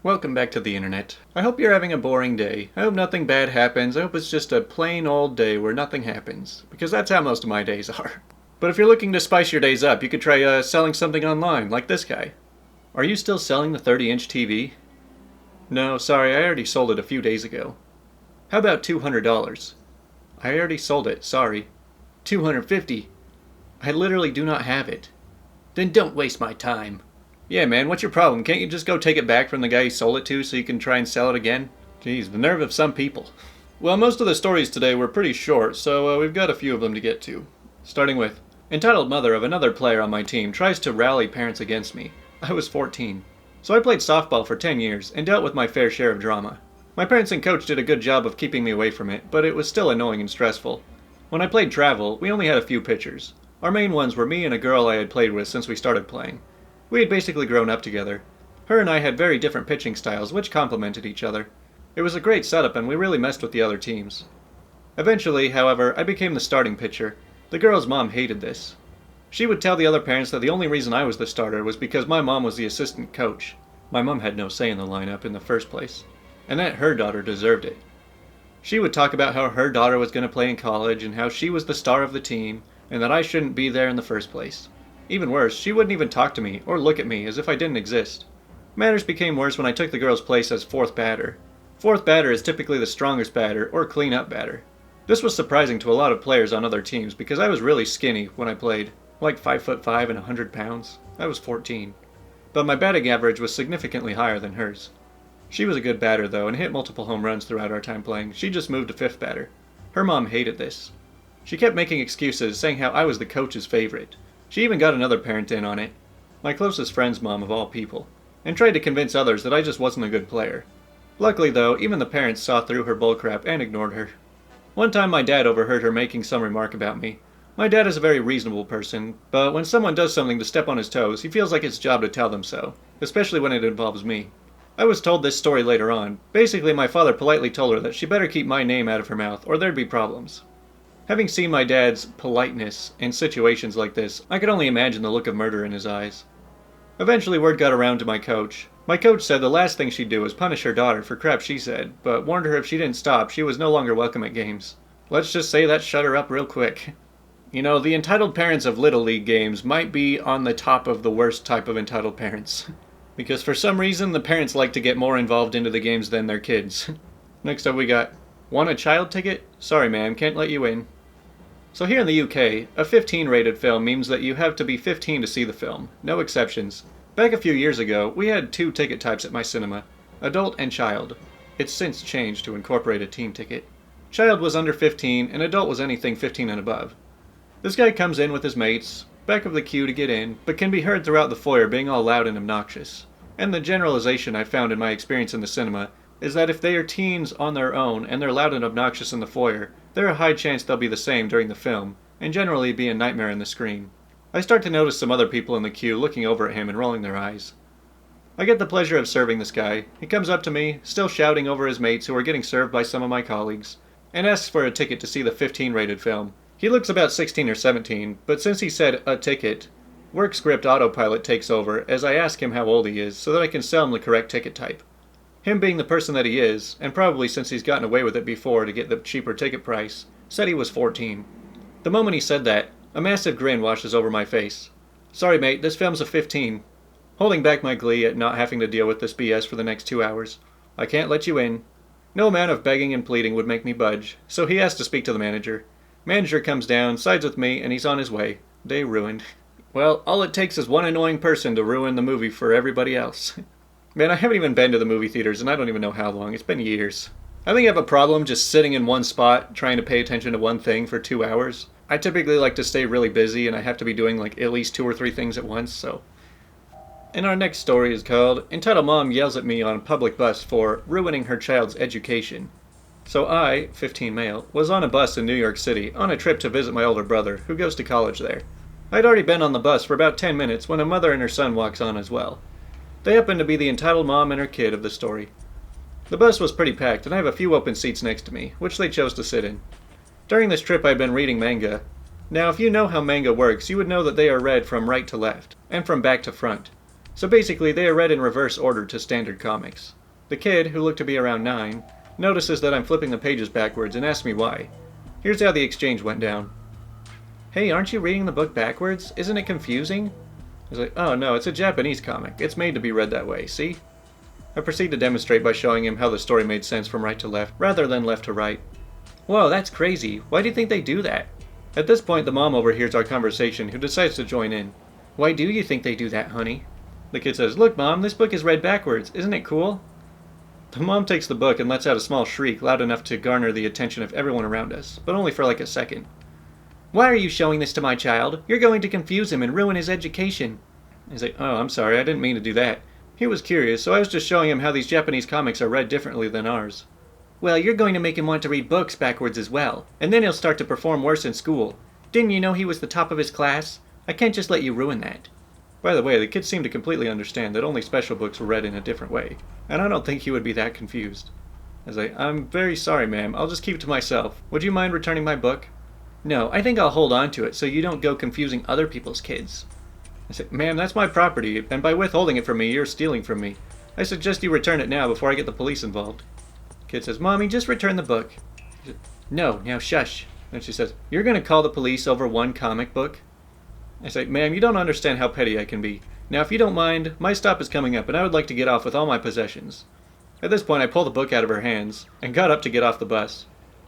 Welcome back to the internet. I hope you're having a boring day. I hope nothing bad happens. I hope it's just a plain old day where nothing happens. Because that's how most of my days are. But if you're looking to spice your days up, you could try selling something online, like this guy. Are you still selling the 30-inch TV? No, sorry, I already sold it a few days ago. How about $200? I already sold it, sorry. $250? I literally do not have it. Then don't waste my time. Yeah, man, what's your problem? Can't you just go take it back from the guy you sold it to so you can try and sell it again? Jeez, the nerve of some people. Well, most of the stories today were pretty short, so we've got a few of them to get to. Starting with, entitled mother of another player on my team tries to rally parents against me. I was 14. So I played softball for 10 years and dealt with my fair share of drama. My parents and coach did a good job of keeping me away from it, but it was still annoying and stressful. When I played travel, we only had a few pitchers. Our main ones were me and a girl I had played with since we started playing. We had basically grown up together. Her and I had very different pitching styles, which complemented each other. It was a great setup and we really messed with the other teams. Eventually, however, I became the starting pitcher. The girl's mom hated this. She would tell the other parents that the only reason I was the starter was because my mom was the assistant coach. My mom had no say in the lineup in the first place, and that her daughter deserved it. She would talk about how her daughter was going to play in college and how she was the star of the team, and that I shouldn't be there in the first place. Even worse, she wouldn't even talk to me or look at me as if I didn't exist. Matters became worse when I took the girl's place as fourth batter. Fourth batter is typically the strongest batter or clean-up batter. This was surprising to a lot of players on other teams because I was really skinny when I played, like 5'5" and 100 pounds. I was 14. But my batting average was significantly higher than hers. She was a good batter though and hit multiple home runs throughout our time playing. She just moved to fifth batter. Her mom hated this. She kept making excuses, saying how I was the coach's favorite. She even got another parent in on it, my closest friend's mom of all people, and tried to convince others that I just wasn't a good player. Luckily though, even the parents saw through her bullcrap and ignored her. One time my dad overheard her making some remark about me. My dad is a very reasonable person, but when someone does something to step on his toes, he feels like it's his job to tell them so, especially when it involves me. I was told this story later on. Basically, my father politely told her that she better keep my name out of her mouth or there'd be problems. Having seen my dad's politeness in situations like this, I could only imagine the look of murder in his eyes. Eventually word got around to my coach. My coach said the last thing she'd do was punish her daughter for crap she said, but warned her if she didn't stop, she was no longer welcome at games. Let's just say that shut her up real quick. You know, the entitled parents of Little League games might be on the top of the worst type of entitled parents. Because for some reason, the parents like to get more involved into the games than their kids. Next up we got, want a child ticket? Sorry ma'am, can't let you in. So here in the UK, a 15 rated film means that you have to be 15 to see the film, no exceptions. Back a few years ago, we had two ticket types at my cinema, adult and child. It's since changed to incorporate a teen ticket. Child was under 15 and adult was anything 15 and above. This guy comes in with his mates, back of the queue to get in, but can be heard throughout the foyer being all loud and obnoxious. And the generalization I found in my experience in the cinema is that if they are teens on their own and they're loud and obnoxious in the foyer, there's a high chance they'll be the same during the film, and generally be a nightmare in the screen. I start to notice some other people in the queue looking over at him and rolling their eyes. I get the pleasure of serving this guy. He comes up to me, still shouting over his mates who are getting served by some of my colleagues, and asks for a ticket to see the 15 rated film. He looks about 16 or 17, but since he said a ticket, work script autopilot takes over as I ask him how old he is so that I can sell him the correct ticket type. Him being the person that he is, and probably since he's gotten away with it before to get the cheaper ticket price, said he was 14. The moment he said that, a massive grin washes over my face. Sorry mate, this film's a 15. Holding back my glee at not having to deal with this BS for the next 2 hours. I can't let you in. No amount of begging and pleading would make me budge, so he has to speak to the manager. Manager comes down, sides with me, and he's on his way. Day ruined. Well, all it takes is one annoying person to ruin the movie for everybody else. Man, I haven't even been to the movie theaters, and I don't even know how long. It's been years. I think I have a problem just sitting in one spot, trying to pay attention to one thing for 2 hours. I typically like to stay really busy, and I have to be doing like at least 2 or 3 things at once, so. And our next story is called, Entitled Mom Yells at Me on a Public Bus for Ruining Her Child's Education. So I, 15 male, was on a bus in New York City on a trip to visit my older brother, who goes to college there. I'd already been on the bus for about 10 minutes when a mother and her son walks on as well. They happen to be the entitled mom and her kid of the story. The bus was pretty packed, and I have a few open seats next to me, which they chose to sit in. During this trip I'd been reading manga. Now if you know how manga works, you would know that they are read from right to left, and from back to front. So basically, they are read in reverse order to standard comics. The kid, who looked to be around 9, notices that I'm flipping the pages backwards and asks me why. Here's how the exchange went down. "Hey, aren't you reading the book backwards? Isn't it confusing?" I was like, "Oh no, it's a Japanese comic. It's made to be read that way, see?" I proceed to demonstrate by showing him how the story made sense from right to left, rather than left to right. "Whoa, that's crazy. Why do you think they do that?" At this point, the mom overhears our conversation, who decides to join in. "Why do you think they do that, honey?" The kid says, "Look, Mom, this book is read backwards. Isn't it cool?" The mom takes the book and lets out a small shriek loud enough to garner the attention of everyone around us, but only for like a second. "Why are you showing this to my child? You're going to confuse him and ruin his education." He's like, "Oh, I'm sorry, I didn't mean to do that." He was curious, so I was just showing him how these Japanese comics are read differently than ours. "Well, you're going to make him want to read books backwards as well, and then he'll start to perform worse in school. Didn't you know he was the top of his class? I can't just let you ruin that." By the way, the kid seemed to completely understand that only special books were read in a different way, and I don't think he would be that confused. I was like, "I'm very sorry, ma'am. I'll just keep it to myself. Would you mind returning my book?" "No, I think I'll hold on to it so you don't go confusing other people's kids." I said, "Ma'am, that's my property, and by withholding it from me, you're stealing from me. I suggest you return it now before I get the police involved." Kid says, "Mommy, just return the book." Said, "No, now shush." Then she says, "You're going to call the police over one comic book?" I say, "Ma'am, you don't understand how petty I can be. Now, if you don't mind, my stop is coming up, and I would like to get off with all my possessions." At this point, I pulled the book out of her hands, and got up to get off the bus.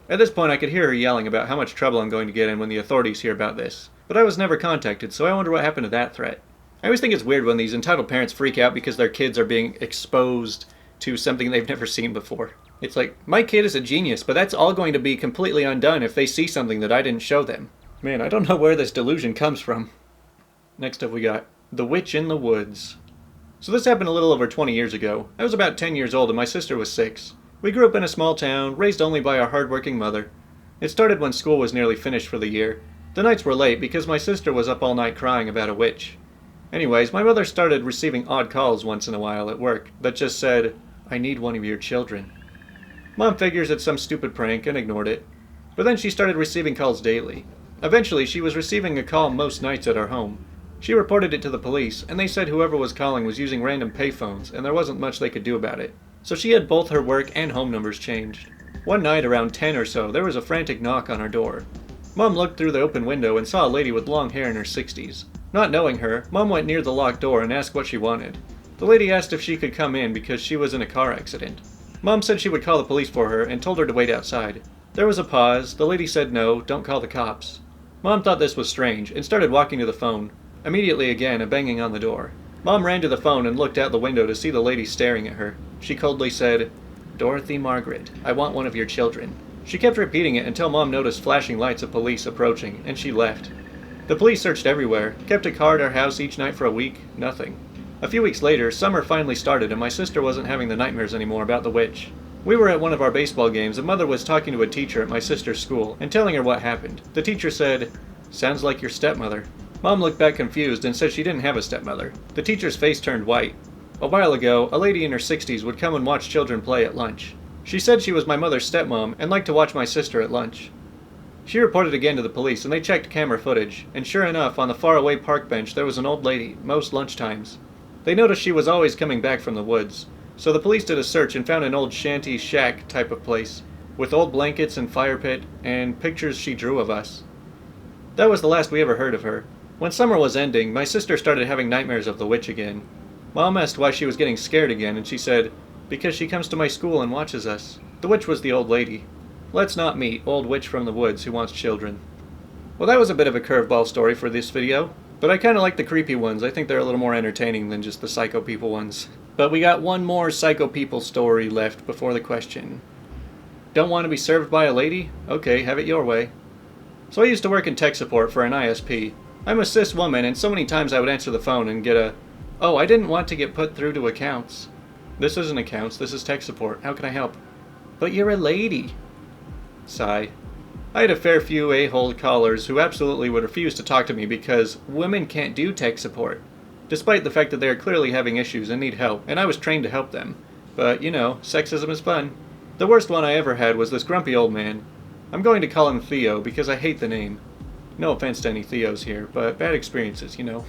At this point, I could hear her yelling about how much trouble I'm going to get in when the authorities hear about this. But I was never contacted, so I wonder what happened to that threat. I always think it's weird when these entitled parents freak out because their kids are being exposed to something they've never seen before. It's like, my kid is a genius, but that's all going to be completely undone if they see something that I didn't show them. Man, I don't know where this delusion comes from. Next up we got The Witch in the Woods. So this happened a little over 20 years ago. I was about 10 years old and my sister was 6. We grew up in a small town, raised only by our hard-working mother. It started when school was nearly finished for the year. The nights were late because my sister was up all night crying about a witch. Anyways, my mother started receiving odd calls once in a while at work that just said, "I need one of your children." Mom figures it's some stupid prank and ignored it. But then she started receiving calls daily. Eventually, she was receiving a call most nights at our home. She reported it to the police, and they said whoever was calling was using random payphones, and there wasn't much they could do about it. So she had both her work and home numbers changed. One night, around 10 or so, there was a frantic knock on our door. Mom looked through the open window and saw a lady with long hair in her 60s. Not knowing her, Mom went near the locked door and asked what she wanted. The lady asked if she could come in because she was in a car accident. Mom said she would call the police for her and told her to wait outside. There was a pause. The lady said no, don't call the cops. Mom thought this was strange and started walking to the phone. Immediately again, a banging on the door. Mom ran to the phone and looked out the window to see the lady staring at her. She coldly said, "Dorothy Margaret, I want one of your children." She kept repeating it until Mom noticed flashing lights of police approaching, and she left. The police searched everywhere, kept a car at our house each night for a week, nothing. A few weeks later, summer finally started and my sister wasn't having the nightmares anymore about the witch. We were at one of our baseball games and Mother was talking to a teacher at my sister's school and telling her what happened. The teacher said, "Sounds like your stepmother." Mom looked back confused and said she didn't have a stepmother. The teacher's face turned white. A while ago, a lady in her 60s would come and watch children play at lunch. She said she was my mother's stepmom and liked to watch my sister at lunch. She reported again to the police and they checked camera footage, and sure enough, on the faraway park bench there was an old lady, most lunchtimes. They noticed she was always coming back from the woods, so the police did a search and found an old shanty shack type of place, with old blankets and fire pit, and pictures she drew of us. That was the last we ever heard of her. When summer was ending, my sister started having nightmares of the witch again. Mom asked why she was getting scared again, and she said, "Because she comes to my school and watches us." The witch was the old lady. Let's not meet old witch from the woods who wants children. Well, that was a bit of a curveball story for this video, but I kind of like the creepy ones. I think they're a little more entertaining than just the psycho people ones. But we got one more psycho people story left before the question. Don't want to be served by a lady? Okay, have it your way. So I used to work in tech support for an ISP. I'm a cis woman, and so many times I would answer the phone and get a, "Oh, I didn't want to get put through to accounts." This isn't accounts, this is tech support. How can I help? "But you're a lady." Sigh. I had a fair few a-hole callers who absolutely would refuse to talk to me because women can't do tech support, despite the fact that they are clearly having issues and need help, and I was trained to help them. But, you know, sexism is fun. The worst one I ever had was this grumpy old man. I'm going to call him Theo because I hate the name. No offense to any Theos here, but bad experiences, you know.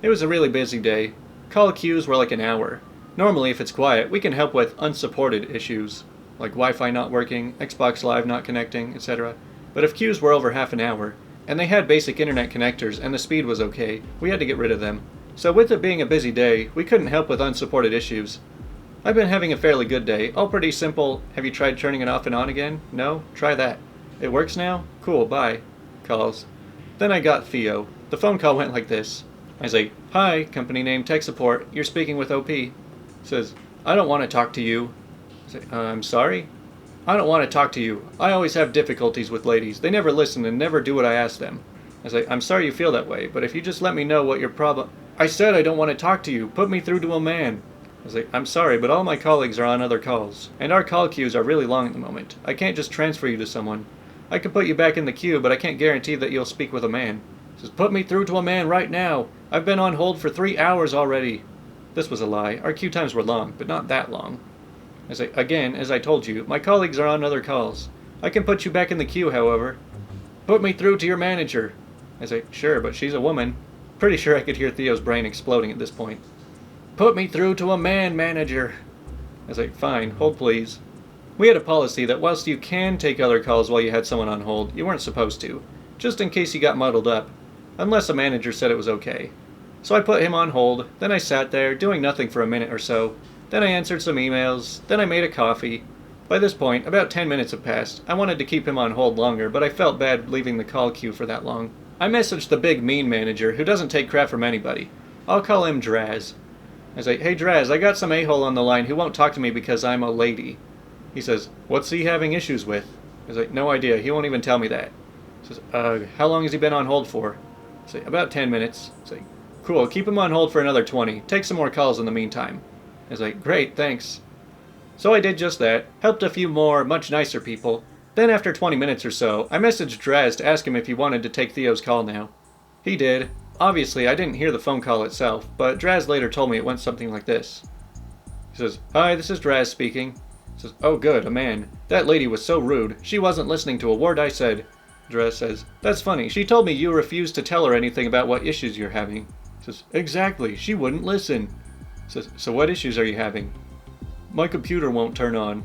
It was a really busy day. Call queues were like an hour. Normally, if it's quiet, we can help with unsupported issues, like Wi-Fi not working, Xbox Live not connecting, etc. But if queues were over half an hour, and they had basic internet connectors and the speed was okay, we had to get rid of them. So with it being a busy day, we couldn't help with unsupported issues. I've been having a fairly good day, all pretty simple. Have you tried turning it off and on again? No? Try that. It works now? Cool, bye. Calls. Then I got Theo. The phone call went like this. I say, "Hi, company name tech support, you're speaking with OP." Says, "I don't want to talk to you." I say, "I'm sorry?" "I don't want to talk to you. I always have difficulties with ladies. They never listen and never do what I ask them." I say, "I'm sorry you feel that way, but if you just let me know what your problem..." "I said I don't want to talk to you. Put me through to a man." I say, "I'm sorry, but all my colleagues are on other calls, and our call queues are really long at the moment. I can't just transfer you to someone. I can put you back in the queue, but I can't guarantee that you'll speak with a man." He says, "Put me through to a man right now. I've been on hold for 3 hours already." This was a lie. Our queue times were long, but not that long. I say, "Again, as I told you, my colleagues are on other calls. I can put you back in the queue, however." "Put me through to your manager." I say, "Sure, but she's a woman." Pretty sure I could hear Theo's brain exploding at this point. "Put me through to a man manager." I say, "Fine, hold please." We had a policy that whilst you can take other calls while you had someone on hold, you weren't supposed to, just in case you got muddled up, unless a manager said it was okay. So I put him on hold, then I sat there, doing nothing for a minute or so, then I answered some emails, then I made a coffee. By this point, about 10 minutes had passed. I wanted to keep him on hold longer, but I felt bad leaving the call queue for that long. I messaged the big mean manager, who doesn't take crap from anybody. I'll call him Draz. I say, "Hey Draz, I got some a-hole on the line who won't talk to me because I'm a lady." He says, "What's he having issues with?" I say, "No idea, he won't even tell me that." He says, "How long has he been on hold for?" I say, "About 10 minutes." I say, "Cool, keep him on hold for another 20. Take some more calls in the meantime." I was like, "Great, thanks." So I did just that, helped a few more, much nicer people. Then after 20 minutes or so, I messaged Draz to ask him if he wanted to take Theo's call now. He did. Obviously, I didn't hear the phone call itself, but Draz later told me it went something like this. He says, "Hi, this is Draz speaking." He says, "Oh good, a man. That lady was so rude. She wasn't listening to a word I said." Draz says, "That's funny. She told me you refused to tell her anything about what issues you're having." He says, "Exactly. She wouldn't listen." He says, "So what issues are you having?" "My computer won't turn on."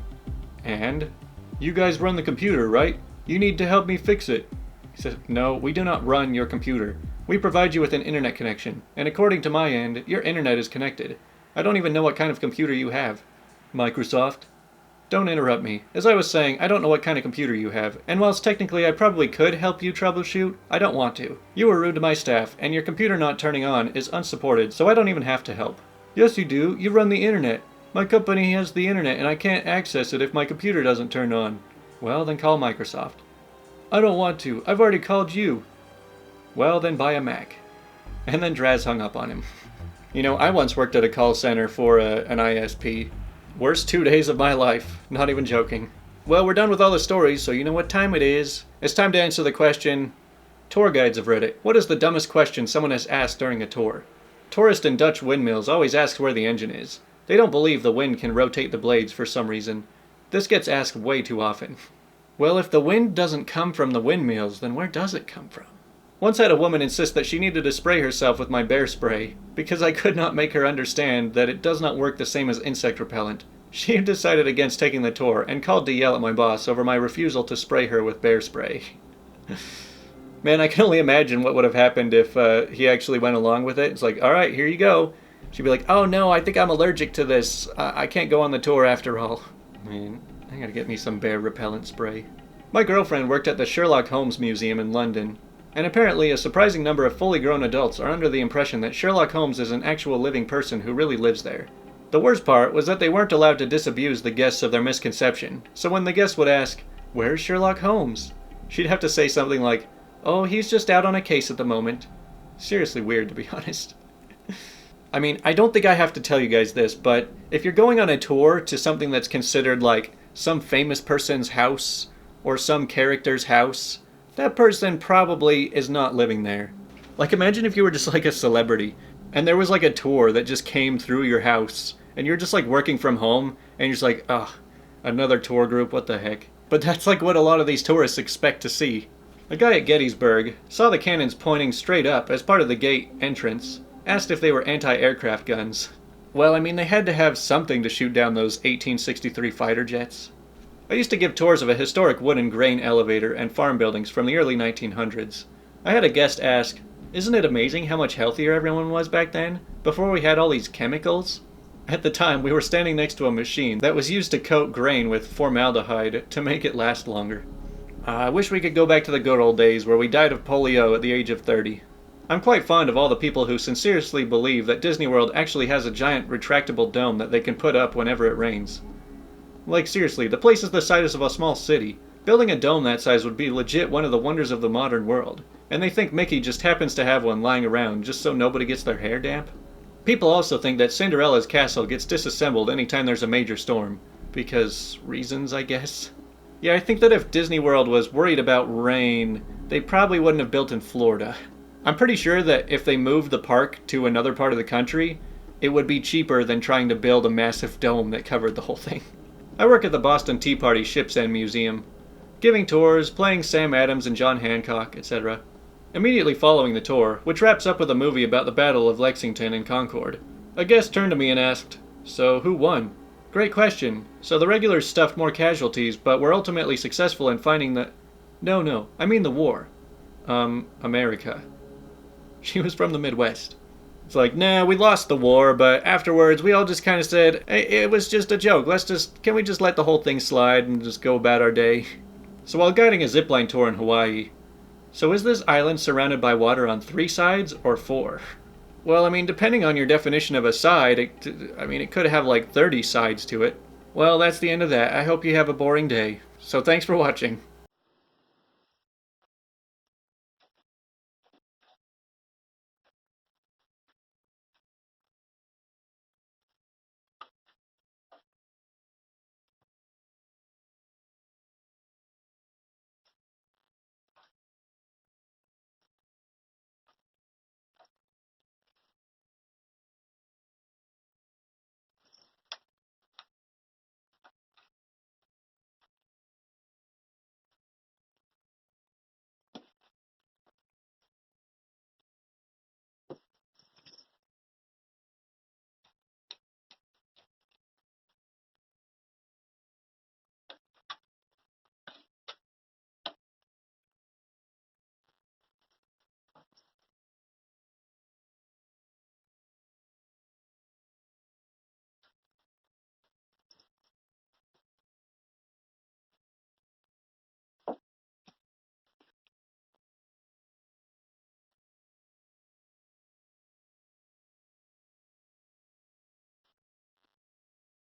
"And?" "You guys run the computer, right? You need to help me fix it." He says, "No, we do not run your computer. We provide you with an internet connection, and according to my end, your internet is connected. I don't even know what kind of computer you have." "Microsoft." "Don't interrupt me. As I was saying, I don't know what kind of computer you have, and whilst technically I probably could help you troubleshoot, I don't want to. You were rude to my staff, and your computer not turning on is unsupported, so I don't even have to help." "Yes, you do. You run the internet. My company has the internet, and I can't access it if my computer doesn't turn on." "Well, then call Microsoft." "I don't want to. I've already called you." "Well, then buy a Mac." And then Draz hung up on him. You know, I once worked at a call center for an ISP. Worst 2 days of my life. Not even joking. Well, we're done with all the stories, so you know what time it is. It's time to answer the question. Tour guides of Reddit. What is the dumbest question someone has asked during a tour? Tourists in Dutch windmills always ask where the engine is. They don't believe the wind can rotate the blades for some reason. This gets asked way too often. Well, if the wind doesn't come from the windmills, then where does it come from? Once had a woman insist that she needed to spray herself with my bear spray, because I could not make her understand that it does not work the same as insect repellent. She decided against taking the tour and called to yell at my boss over my refusal to spray her with bear spray. Man, I can only imagine what would have happened if he actually went along with it. It's like, "Alright, here you go." She'd be like, "Oh no, I think I'm allergic to this. I can't go on the tour after all." Man, I gotta get me some bear repellent spray. My girlfriend worked at the Sherlock Holmes Museum in London, and apparently a surprising number of fully grown adults are under the impression that Sherlock Holmes is an actual living person who really lives there. The worst part was that they weren't allowed to disabuse the guests of their misconception, so when the guests would ask, "Where's Sherlock Holmes?" she'd have to say something like, "Oh, he's just out on a case at the moment." Seriously weird, to be honest. I mean, I don't think I have to tell you guys this, but if you're going on a tour to something that's considered like some famous person's house or some character's house, that person probably is not living there. Like, imagine if you were just like a celebrity and there was like a tour that just came through your house and you're just like working from home and you're just like, ugh, another tour group, what the heck. But that's like what a lot of these tourists expect to see. A guy at Gettysburg saw the cannons pointing straight up as part of the gate entrance. asked if they were anti-aircraft guns. Well, I mean, they had to have something to shoot down those 1863 fighter jets. I used to give tours of a historic wooden grain elevator and farm buildings from the early 1900s. I had a guest ask, "Isn't it amazing how much healthier everyone was back then, before we had all these chemicals?" At the time, we were standing next to a machine that was used to coat grain with formaldehyde to make it last longer. I wish we could go back to the good old days where we died of polio at the age of 30. I'm quite fond of all the people who sincerely believe that Disney World actually has a giant retractable dome that they can put up whenever it rains. Like seriously, the place is the size of a small city. Building a dome that size would be legit one of the wonders of the modern world. And they think Mickey just happens to have one lying around just so nobody gets their hair damp. People also think that Cinderella's castle gets disassembled anytime there's a major storm. Because reasons, I guess. Yeah, I think that if Disney World was worried about rain, they probably wouldn't have built in Florida. I'm pretty sure that if they moved the park to another part of the country, it would be cheaper than trying to build a massive dome that covered the whole thing. I work at the Boston Tea Party Ship's End Museum, giving tours, playing Sam Adams and John Hancock, etc. Immediately following the tour, which wraps up with a movie about the Battle of Lexington and Concord, a guest turned to me and asked, "So who won?" "Great question. So the regulars stuffed more casualties, but were ultimately successful in finding the... No, I mean the war. America." She was from the Midwest. It's like, nah, we lost the war, but afterwards we all just kind of said, hey, it was just a joke. Can we just let the whole thing slide and just go about our day? So while guiding a zipline tour in Hawaii, so is this island surrounded by water on 3 sides or 4? Well, I mean, depending on your definition of a side, it could have like 30 sides to it. Well, that's the end of that. I hope you have a boring day. So thanks for watching.